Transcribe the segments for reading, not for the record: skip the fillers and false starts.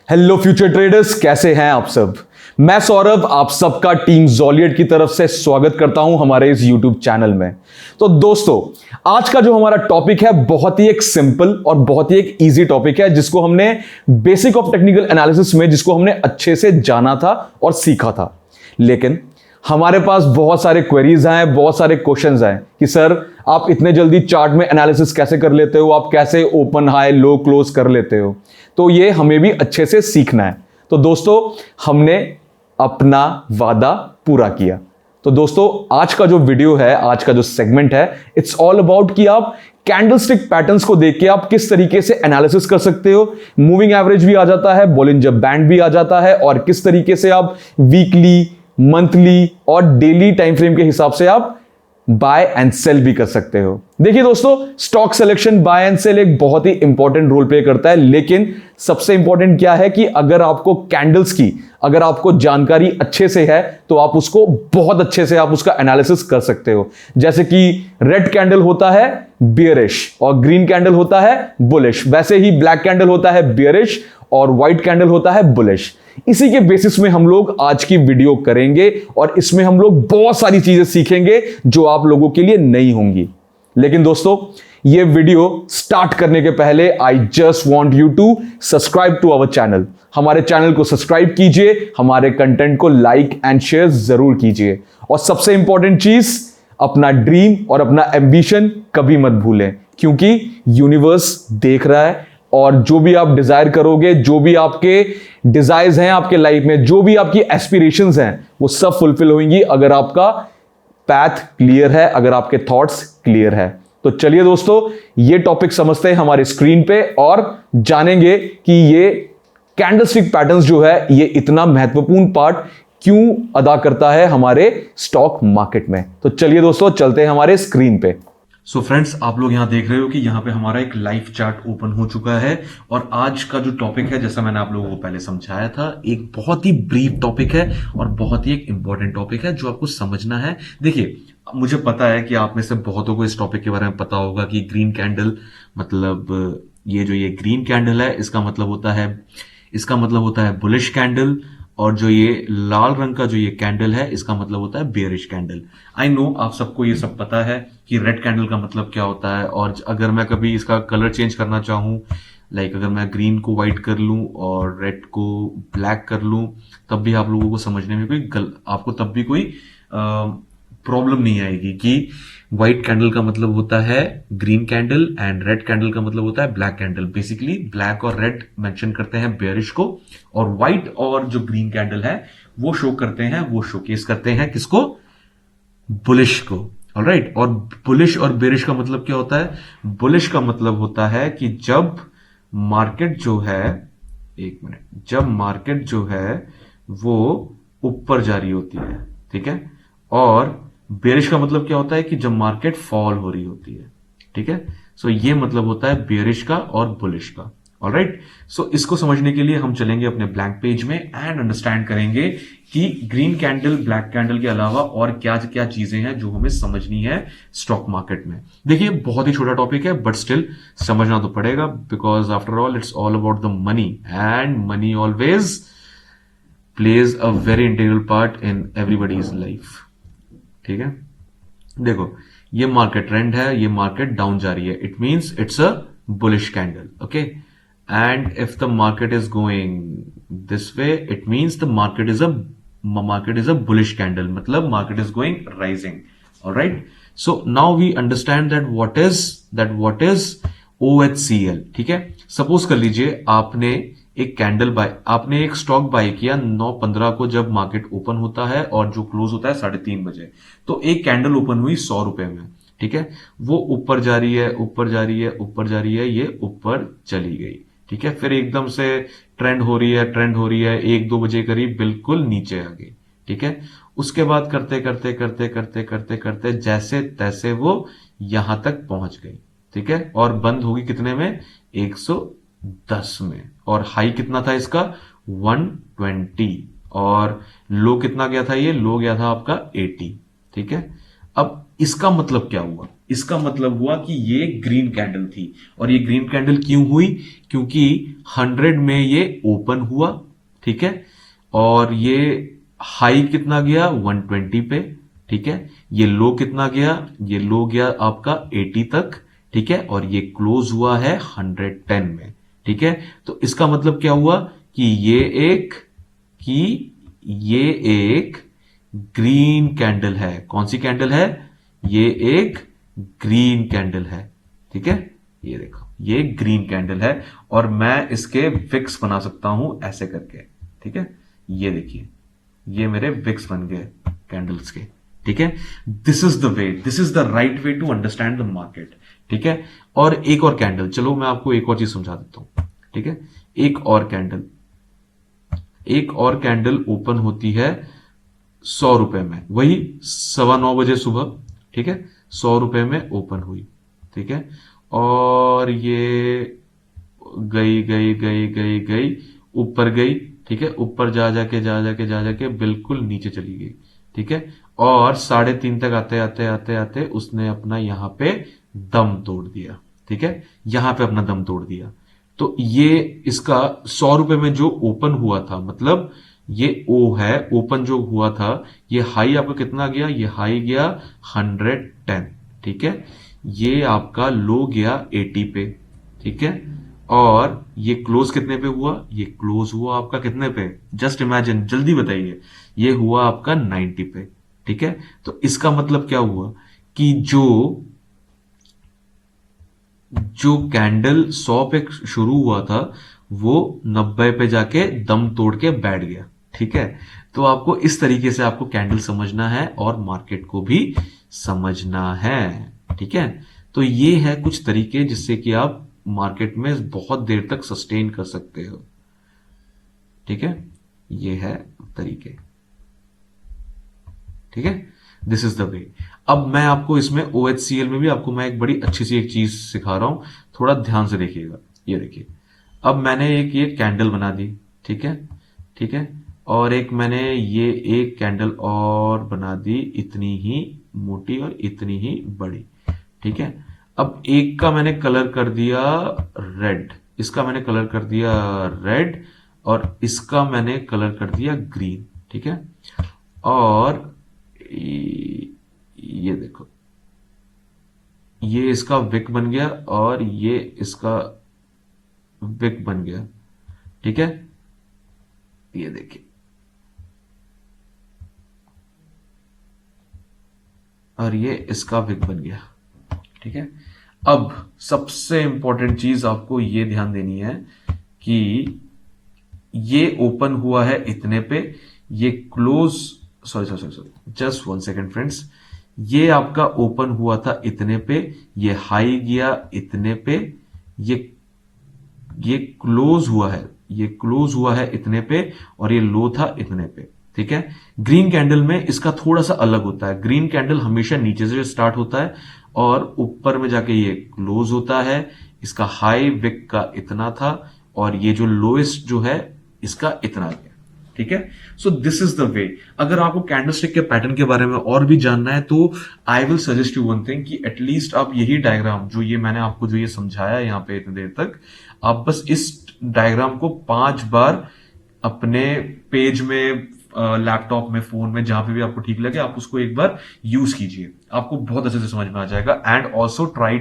Hello future traders, कैसे हैं आप सब। मैं सौरभ आप सबका टीम ज़ोलियट की तरफ से स्वागत करता हूं हमारे इस यूट्यूब चैनल में। तो दोस्तों, आज का जो हमारा टॉपिक है बहुत ही एक सिंपल और बहुत ही एक इजी टॉपिक है, जिसको हमने बेसिक ऑफ टेक्निकल एनालिसिस में जिसको हमने अच्छे से जाना था और सीखा था। लेकिन हमारे पास बहुत सारे क्वेरीज हैं, बहुत सारे क्वेश्चंस हैं कि सर आप इतने जल्दी चार्ट में एनालिसिस कैसे कर लेते हो, आप कैसे ओपन हाई लो क्लोज कर लेते हो। तो ये हमें भी अच्छे से सीखना है। तो दोस्तों, हमने अपना वादा पूरा किया। तो दोस्तों, आज का जो वीडियो है, आज का जो सेगमेंट है, इट्स ऑल अबाउट कि आप कैंडलस्टिक पैटर्न्स को देख के आप किस तरीके से एनालिसिस कर सकते हो। मूविंग एवरेज भी आ जाता है, बोलिंजर बैंड भी आ जाता है, और किस तरीके से आप वीकली, मंथली और डेली टाइम फ्रेम के हिसाब से आप बाय एंड सेल भी कर सकते हो। देखिए दोस्तों, stock selection, buy and sell एक बहुत ही इंपॉर्टेंट रोल प्ले करता है, लेकिन सबसे इंपॉर्टेंट क्या है कि अगर आपको कैंडल्स की अगर आपको जानकारी अच्छे से है तो आप उसको बहुत अच्छे से आप उसका एनालिसिस कर सकते हो। जैसे कि रेड कैंडल होता है बियरिश और ग्रीन कैंडल होता है बुलिश, वैसे ही ब्लैक कैंडल होता है बियरिश और व्हाइट कैंडल होता है बुलिश। इसी के बेसिस में हम लोग आज की वीडियो करेंगे और इसमें हम लोग बहुत सारी चीजें सीखेंगे जो आप लोगों के लिए नई होंगी। लेकिन दोस्तों, ये वीडियो स्टार्ट करने के पहले I just want you to subscribe to our channel. हमारे चैनल को सब्सक्राइब कीजिए, हमारे कंटेंट को लाइक एंड शेयर जरूर कीजिए, और सबसे इंपॉर्टेंट चीज, अपना ड्रीम और अपना एम्बिशन कभी मत भूलें, क्योंकि यूनिवर्स देख रहा है और जो भी आप डिजायर करोगे, जो भी आपके डिजायर्स हैं आपके लाइफ में, जो भी आपकी एस्पिरेशंस हैं, वो सब फुलफिल होंगी अगर आपका पैथ क्लियर है, अगर आपके थॉट्स क्लियर है। तो चलिए दोस्तों, ये टॉपिक समझते हैं हमारे स्क्रीन पे और जानेंगे कि ये कैंडलस्टिक पैटर्न्स जो है ये इतना महत्वपूर्ण पार्ट क्यों अदा करता है हमारे स्टॉक मार्केट में। तो चलिए दोस्तों, चलते हैं हमारे स्क्रीन पे। सो फ्रेंड्स, आप लोग यहाँ देख रहे हो कि यहाँ पे हमारा एक लाइव चार्ट ओपन हो चुका है, और आज का जो टॉपिक है, जैसा मैंने आप लोगों को पहले समझाया था, एक बहुत ही ब्रीफ टॉपिक है और बहुत ही एक इंपॉर्टेंट टॉपिक है जो आपको समझना है। देखिए, मुझे पता है कि आप में से बहुतों को इस टॉपिक के बारे में पता होगा कि ग्रीन कैंडल मतलब ये ग्रीन कैंडल है, इसका मतलब होता है बुलिश कैंडल, और जो ये लाल रंग का जो ये कैंडल है, इसका मतलब होता है बेयरिश कैंडल। आई नो आप सबको ये सब पता है कि रेड कैंडल का मतलब क्या होता है, और अगर मैं कभी इसका कलर चेंज करना चाहूं, लाइक अगर मैं ग्रीन को व्हाइट कर लूं और रेड को ब्लैक कर लूं, तब भी आप लोगों को समझने में आपको तब भी कोई प्रॉब्लम नहीं आएगी कि व्हाइट कैंडल का मतलब होता है green candle and red candle का मतलब होता है ब्लैक कैंडल। बेसिकली ब्लैक और रेड मेंशन करते हैं बेयरिश को, और व्हाइट और जो ग्रीन कैंडल है वो शोकेस करते हैं किसको? बुलिश को। ऑलराइट, और बुलिश और बेयरिश का मतलब क्या होता है? बुलिश का मतलब होता है कि जब मार्केट जो है वो ऊपर जा रही होती है, ठीक है, और बेयरिश का मतलब क्या होता है कि जब मार्केट फॉल हो रही होती है, ठीक है। सो ये मतलब होता है बेयरिश का और बुलिश का। ऑलराइट, सो इसको समझने के लिए हम चलेंगे अपने ब्लैंक पेज में एंड अंडरस्टैंड करेंगे कि ग्रीन कैंडल, ब्लैक कैंडल के अलावा और क्या क्या चीजें हैं जो हमें समझनी है स्टॉक मार्केट में। देखिए, बहुत ही छोटा टॉपिक है, बट स्टिल समझना तो पड़ेगा, because after all it's all about the money, and money always plays a very integral part in everybody's life. ठीक है, देखो, ये मार्केट ट्रेंड है, ये मार्केट डाउन जा रही है, it means it's a bullish candle, okay. And if the market is going this way, it means the market is a bullish candle, मतलब market is going rising. Alright, so now we understand that what is OHCL। ठीक है, suppose कर लीजिए आपने एक stock bye किया 9:15 को, जब मार्केट ओपन होता है और जो क्लोज होता है 3:30 बजे। तो एक कैंडल ओपन हुई 100 रुपए में, ठीक है, वो ऊपर जा रही है, ये ऊपर चली गई, ठीक है, फिर एकदम से ट्रेंड हो रही है 1-2 बजे करीब बिल्कुल नीचे आ गई, ठीक है। उसके बाद करते जैसे तैसे वो यहां तक पहुंच गई, ठीक है, और बंद होगी कितने में? 110 में, और हाई कितना था इसका? 120, और लो कितना गया था? ये लो गया था आपका 80, ठीक है। अब इसका मतलब क्या हुआ? इसका मतलब हुआ कि ये ग्रीन कैंडल थी। और ये ग्रीन कैंडल क्यों हुई? क्योंकि 100 में ये ओपन हुआ, ठीक है, और ये हाई कितना गया? 120 पे, ठीक है। ये लो कितना गया? ये लो गया आपका 80 तक, ठीक है, और ये क्लोज हुआ है 110 में, ठीक है। तो इसका मतलब क्या हुआ कि कि ये एक ग्रीन कैंडल है। कौन सी कैंडल है? ये एक ग्रीन कैंडल है, ठीक है। ये देखो, ये ग्रीन कैंडल है और मैं इसके विक्स बना सकता हूं ऐसे करके, ठीक है। ये देखिए, ये मेरे विक्स बन गए कैंडल्स के, ठीक है। This is the way, this is the right way to understand the market, ठीक है। और एक और कैंडल, चलो मैं आपको एक और चीज समझा देता हूं, ठीक है। एक और कैंडल ओपन होती है 100 रुपए में, वही 9:15 बजे सुबह, ठीक है। 100 रुपए में ओपन हुई, ठीक है। और ये गई गई गई गई गई ऊपर गई, ठीक है। ऊपर जा जाके बिल्कुल नीचे चली गई, ठीक है। और 3:30 तक आते आते आते आते उसने अपना यहां पे दम तोड़ दिया, ठीक है। यहां पे अपना दम तोड़ दिया। तो ये इसका 100 रुपए में जो ओपन हुआ था, मतलब ये ओ है, ओपन जो हुआ था, ये हाई आपका कितना गया? ये हाई गया 110, ठीक है। ये आपका लो गया 80 पे, ठीक है। और ये क्लोज कितने पे हुआ? ये क्लोज हुआ आपका कितने पे? जस्ट इमेजिन, जल्दी बताइए। ये हुआ आपका 90 पे, ठीक है। तो इसका मतलब क्या हुआ कि जो जो कैंडल 100 पे शुरू हुआ था वो 90 पे जाके दम तोड़ के बैठ गया, ठीक है। तो आपको इस तरीके से आपको कैंडल समझना है और मार्केट को भी समझना है, ठीक है। तो ये है कुछ तरीके जिससे कि आप मार्केट में बहुत देर तक सस्टेन कर सकते हो, ठीक है। ये है तरीके, ठीक है। दिस इज द वे। अब मैं आपको इसमें OHCL में भी आपको मैं एक बड़ी अच्छी सी एक चीज सिखा रहा हूं, थोड़ा ध्यान से देखिएगा। ये देखिए, अब मैंने एक ये कैंडल बना दी, ठीक है, ठीक है। और एक मैंने ये एक कैंडल और बना दी, इतनी ही मोटी और इतनी ही बड़ी, ठीक है। अब एक का मैंने कलर कर दिया रेड, इसका मैंने कलर कर दिया रेड, और इसका मैंने कलर कर दिया ग्रीन, ठीक है। और ये देखो, ये इसका विक बन गया और ये इसका विक बन गया, ठीक है। ये देखिए, और ये इसका विक बन गया, ठीक है। अब सबसे इंपॉर्टेंट चीज आपको ये ध्यान देनी है कि ये ओपन हुआ है इतने पे, ये close, sorry, just 1 second friends. ये आपका ओपन हुआ था इतने पे, ये हाई गया इतने पे, ये ये क्लोज हुआ है, ये क्लोज हुआ है इतने पे, और ये लो था इतने पे, ठीक है। ग्रीन कैंडल में इसका थोड़ा सा अलग होता है। ग्रीन कैंडल हमेशा नीचे से स्टार्ट होता है और ऊपर में जाके ये क्लोज होता है। इसका हाई विक का इतना था और ये जो लोएस्ट जो है इसका इतना गया, ठीक है। सो दिस इज द वे। अगर आपको कैंडलस्टिक के पैटर्न के बारे में और भी जानना है तो I will suggest you one thing कि एटलीस्ट आप यही डायग्राम जो ये मैंने आपको जो ये समझाया यहां पे इतनी देर तक, आप बस इस डायग्राम को 5 बार अपने पेज में, लैपटॉप में, फोन में, जहां पे भी आपको ठीक लगे, आप उसको एक बार यूज कीजिए, आपको बहुत अच्छे से समझ में आ जाएगा। And also try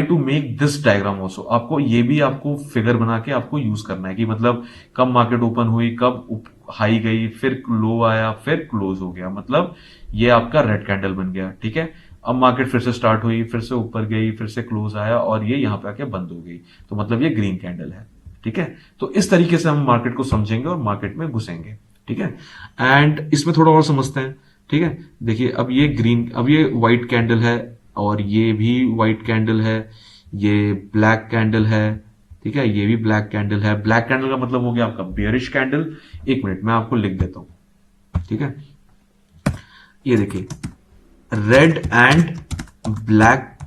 to make this diagram also. आपको ये भी आपको फिगर बना के आपको यूज करना है कि मतलब कब मार्केट ओपन हुई, कब हाई गई, फिर लो आया, फिर क्लोज हो गया, मतलब ये आपका रेड कैंडल बन गया, ठीक है। अब मार्केट फिर से स्टार्ट हुई, फिर से ऊपर गई, फिर से क्लोज आया और ये यहां पे आके बंद हो गई, तो मतलब ये ग्रीन कैंडल है, ठीक है। तो इस तरीके से हम मार्केट को समझेंगे और मार्केट में घुसेंगे, ठीक है। एंड इसमें थोड़ा और समझते हैं, ठीक है। देखिए, अब ये व्हाइट कैंडल है और ये भी व्हाइट कैंडल है, ये ब्लैक कैंडल है, ठीक है, ये भी ब्लैक कैंडल है। ब्लैक कैंडल का मतलब हो गया आपका बेयरिश कैंडल। एक मिनट मैं आपको लिख देता हूं, ठीक है। ये देखिए, red and black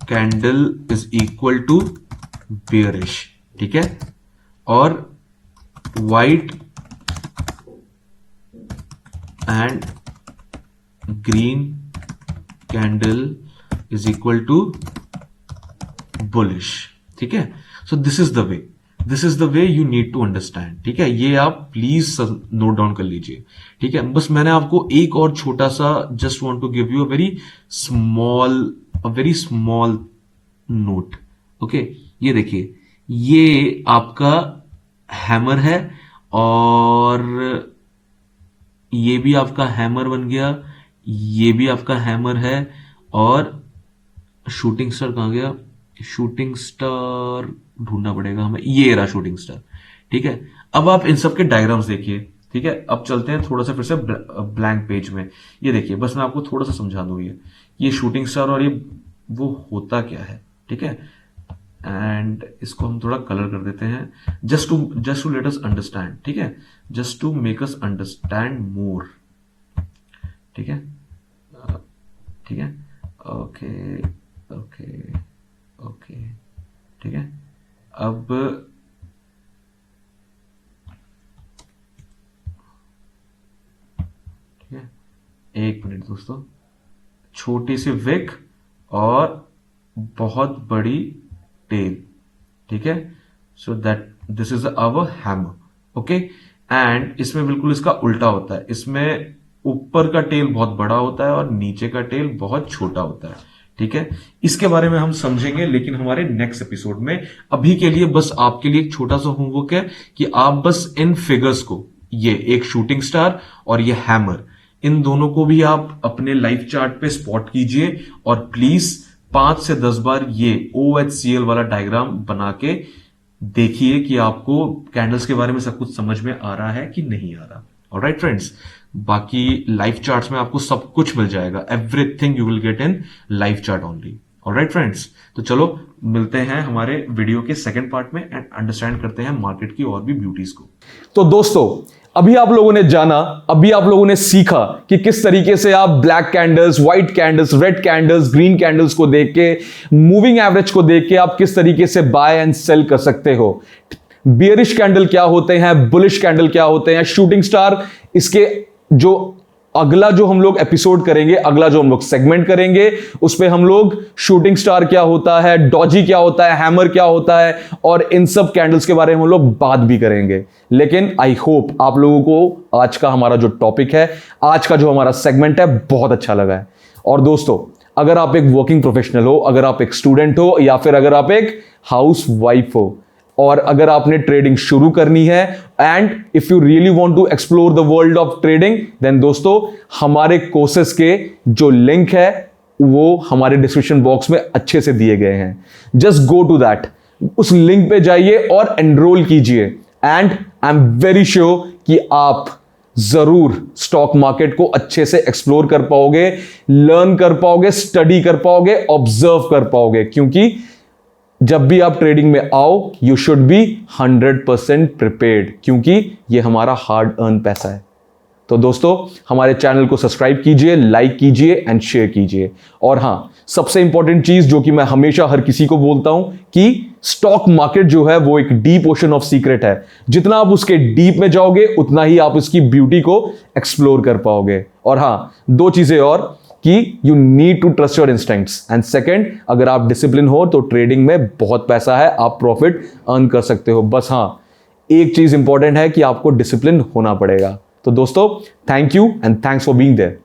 candle is equal to bearish, ठीक है। और white and green candle is equal to bullish, ठीक है। So this is the way you need to understand, ठीक है। ये आप प्लीज नोट डाउन कर लीजिए, ठीक है। बस मैंने आपको एक और छोटा सा just want to give you a very small note, okay. ये देखिए, ये आपका हैमर है और ये भी आपका हैमर बन गया, ये भी आपका हैमर है, और शूटिंग स्टार कहां गया? शूटिंग स्टार ढूंढना पड़ेगा हमें, ये रहा शूटिंग स्टार, ठीक है। अब आप इन सब के डायग्राम्स देखिए, ठीक है। अब चलते हैं थोड़ा सा फिर से ब्लैंक पेज में। ये देखिए, बस मैं आपको थोड़ा सा समझा दूं, ये शूटिंग स्टार और ये वो होता क्या है, ठीक है। एंड इसको हम थोड़ा कलर कर देते हैं, just to let us understand, ठीक है, just to make us understand more, ठीक है, ठीक है। ओके ओके ओके, ठीक है। अब ठीक है, एक मिनट दोस्तों, छोटी सी विक और बहुत बड़ी टेल, ठीक है। So that this is our hammer, okay. And इसमें बिल्कुल इसका उल्टा होता है, इसमें ऊपर का टेल बहुत बड़ा होता है और नीचे का टेल बहुत छोटा होता है, ठीक है। इसके बारे में हम समझेंगे लेकिन हमारे नेक्स्ट एपिसोड में। अभी के लिए बस आपके लिए एक छोटा सा होमवर्क है कि आप बस इन फिगर्स को, ये एक शूटिंग स्टार और ये हैमर, इन दोनों को भी आप अपने लाइफ चार्ट पे स्पॉट कीजिए और प्लीज 5 से 10 बार ये OHCL वाला डायग्राम बना के देखिए कि आपको कैंडल्स के बारे में सब कुछ समझ में आ रहा है कि नहीं आ रहा। ऑलराइट फ्रेंड्स, बाकी लाइफ चार्ट्स में आपको सब कुछ मिल जाएगा, everything you will get in life chart only. Alright friends, तो चलो मिलते हैं हमारे वीडियो के सेकंड पार्ट में एंड अंडरस्टैंड करते हैं मार्केट की और भी ब्यूटीज को। तो दोस्तों, अभी आप लोगों ने जाना, अभी आप लोगों ने सीखा कि किस तरीके से आप black candles, white candles, red candles, green candles को देख के, मूविंग एवरेज को देख के आप किस तरीके से बाय एंड सेल कर सकते हो। बियरिश कैंडल क्या होते हैं, बुलिश कैंडल क्या होते हैं, शूटिंग स्टार, इसके जो अगला जो हम लोग एपिसोड करेंगे, अगला जो हम लोग सेगमेंट करेंगे, उस पे हम लोग शूटिंग स्टार क्या होता है, डॉजी क्या होता है, हैमर क्या होता है, और इन सब कैंडल्स के बारे में हम लोग बात भी करेंगे। लेकिन आई होप आप लोगों को आज का हमारा जो टॉपिक है, आज का जो हमारा सेगमेंट है, बहुत अच्छा लगा है। और दोस्तों, अगर आप एक वर्किंग प्रोफेशनल हो, अगर आप एक स्टूडेंट हो, या फिर अगर आप एक हाउस वाइफ हो, और अगर आपने ट्रेडिंग शुरू करनी है, and if you really want to explore the world of trading, then दोस्तों हमारे कोर्सेस के जो लिंक है वो हमारे डिस्क्रिप्शन बॉक्स में अच्छे से दिए गए हैं। जस्ट गो टू दैट, उस लिंक पे जाइए और एनरोल कीजिए, and I am very sure कि आप जरूर स्टॉक मार्केट को अच्छे से एक्सप्लोर कर पाओगे, लर्न कर पाओगे, स्टडी कर पाओगे, ऑब्जर्व कर पाओगे। क्योंकि जब भी आप ट्रेडिंग में आओ, यू शुड बी 100% प्रिपेयर्ड, क्योंकि ये हमारा हार्ड अर्न पैसा है। तो दोस्तों, हमारे चैनल को सब्सक्राइब कीजिए, लाइक कीजिए एंड शेयर कीजिए। और हां, सबसे इंपॉर्टेंट चीज जो कि मैं हमेशा हर किसी को बोलता हूं कि स्टॉक मार्केट जो है वो एक डीप ओशन ऑफ सीक्रेट है। जितना आप उसके डीप में जाओगे, उतना ही आप उसकी ब्यूटी को एक्सप्लोर कर पाओगे। और हां, 2 चीजें और, कि you need to trust your instincts, and second, अगर आप डिसिप्लिन हो तो ट्रेडिंग में बहुत पैसा है, आप प्रॉफिट अर्न कर सकते हो। बस हां, एक चीज इंपॉर्टेंट है कि आपको डिसिप्लिन होना पड़ेगा। तो दोस्तों, thank you and thanks for being there.